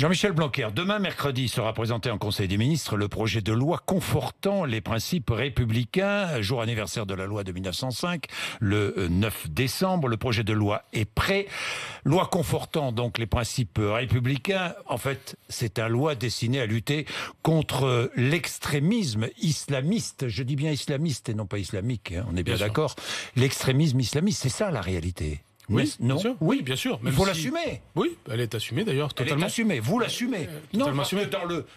Jean-Michel Blanquer, demain mercredi sera présenté en Conseil des ministres le projet de loi confortant les principes républicains, jour anniversaire de la loi de 1905, le 9 décembre. Le projet de loi est prêt. Loi confortant donc les principes républicains. En fait, c'est une loi destinée à lutter contre l'extrémisme islamiste. Je dis bien islamiste et non pas islamique, hein, on est bien d'accord. L'extrémisme islamiste, c'est ça la réalité. Oui, non. bien sûr. Oui, bien sûr. Il faut l'assumer. Oui, elle est assumée d'ailleurs, totalement. Elle est assumée, vous l'assumez. Non, assumée.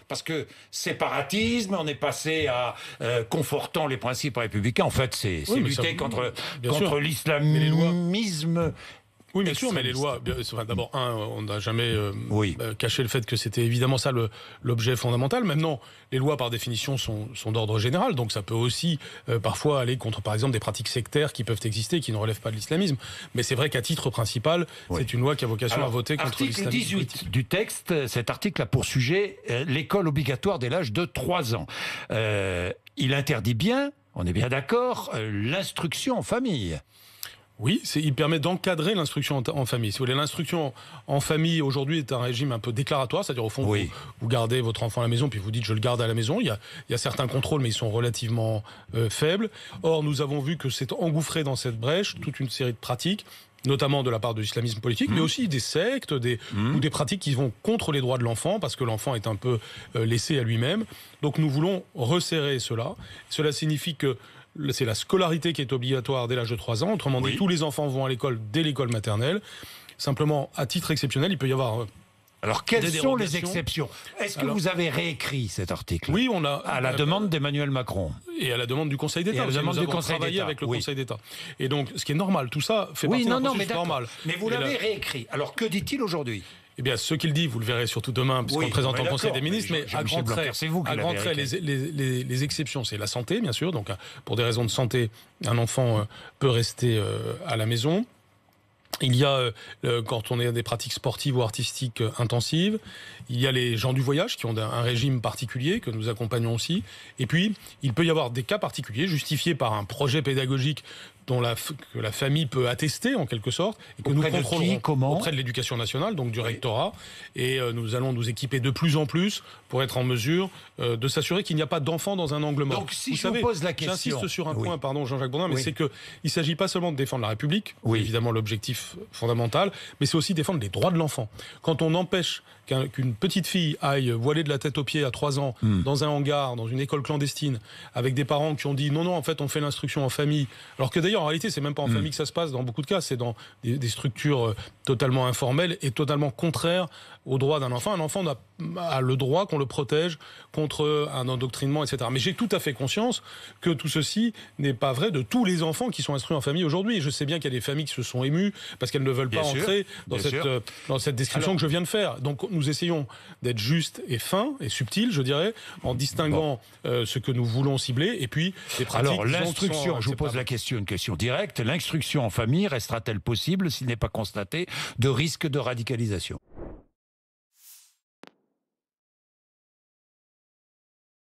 Parce que séparatisme, on est passé à confortant les principes républicains. En fait, c'est lutter contre l'islamisme. Oui, bien sûr, mais les lois, d'abord, on n'a jamais caché le fait que c'était évidemment ça l'objet fondamental. Maintenant, les lois, par définition, sont d'ordre général, donc ça peut aussi parfois aller contre, par exemple, des pratiques sectaires qui peuvent exister, qui ne relèvent pas de l'islamisme. Mais c'est vrai qu'à titre principal, c'est une loi qui a vocation à voter contre l'islamisme. Article 18 du texte, cet article a pour sujet l'école obligatoire dès l'âge de 3 ans. Il interdit bien, on est bien d'accord, l'instruction en famille. Oui, il permet d'encadrer l'instruction en famille. Si vous voulez, l'instruction en famille aujourd'hui est un régime un peu déclaratoire, c'est-à-dire au fond vous gardez votre enfant à la maison puis vous dites je le garde à la maison. Il y a certains contrôles mais ils sont relativement faibles. Or nous avons vu que c'est engouffré dans cette brèche toute une série de pratiques, notamment de la part de l'islamisme politique, mais aussi des sectes, ou des pratiques qui vont contre les droits de l'enfant, parce que l'enfant est un peu laissé à lui-même. Donc nous voulons resserrer cela. Cela signifie que c'est la scolarité qui est obligatoire dès l'âge de 3 ans. Autrement dit, tous les enfants vont à l'école dès l'école maternelle. Simplement, à titre exceptionnel, il peut y avoir... Alors, quelles sont les exceptions? Est-ce que vous avez réécrit cet article? Oui, on a... À la demande d'Emmanuel Macron. Et à la demande du Conseil d'État. Nous avons travaillé avec le Conseil d'État. Et donc, ce qui est normal, tout ça fait partie d'un processus normal. Mais vous l'avez réécrit. Alors, que dit-il aujourd'hui? Eh bien, ce qu'il dit, vous le verrez surtout demain, puisqu'on le présente en Conseil des ministres, mais à grands traits, les exceptions, c'est la santé, bien sûr. Donc, pour des raisons de santé, un enfant peut rester à la maison. Il y a, quand on est à des pratiques sportives ou artistiques intensives, il y a les gens du voyage qui ont un régime particulier que nous accompagnons aussi. Et puis, il peut y avoir des cas particuliers justifiés par un projet pédagogique que la famille peut attester en quelque sorte et que nous contrôlerons auprès de l'éducation nationale, donc du rectorat, et nous allons nous équiper de plus en plus pour être en mesure de s'assurer qu'il n'y a pas d'enfants dans un angle mort. Donc si je vous pose la question, j'insiste sur un point, pardon Jean-Jacques Bourdin, mais c'est que il s'agit pas seulement de défendre la République, c'est évidemment l'objectif fondamental, mais c'est aussi défendre les droits de l'enfant. Quand on empêche qu'une petite fille aille voilée de la tête aux pieds à 3 ans dans un hangar, dans une école clandestine, avec des parents qui ont dit non, en fait on fait l'instruction en famille, alors que d'ailleurs en réalité c'est même pas en famille que ça se passe dans beaucoup de cas, c'est dans des structures totalement informelles et totalement contraires aux droits d'un enfant. Un enfant a le droit qu'on le protège contre un endoctrinement, etc. Mais j'ai tout à fait conscience que tout ceci n'est pas vrai de tous les enfants qui sont instruits en famille aujourd'hui. Je sais bien qu'il y a des familles qui se sont émues parce qu'elles ne veulent pas entrer dans cette description que je viens de faire. Donc nous essayons d'être justes et fins et subtils, je dirais, en distinguant ce que nous voulons cibler et puis les pratiques. Alors l'instruction, je vous pose une question directe, l'instruction en famille restera-t-elle possible s'il n'est pas constaté de risque de radicalisation?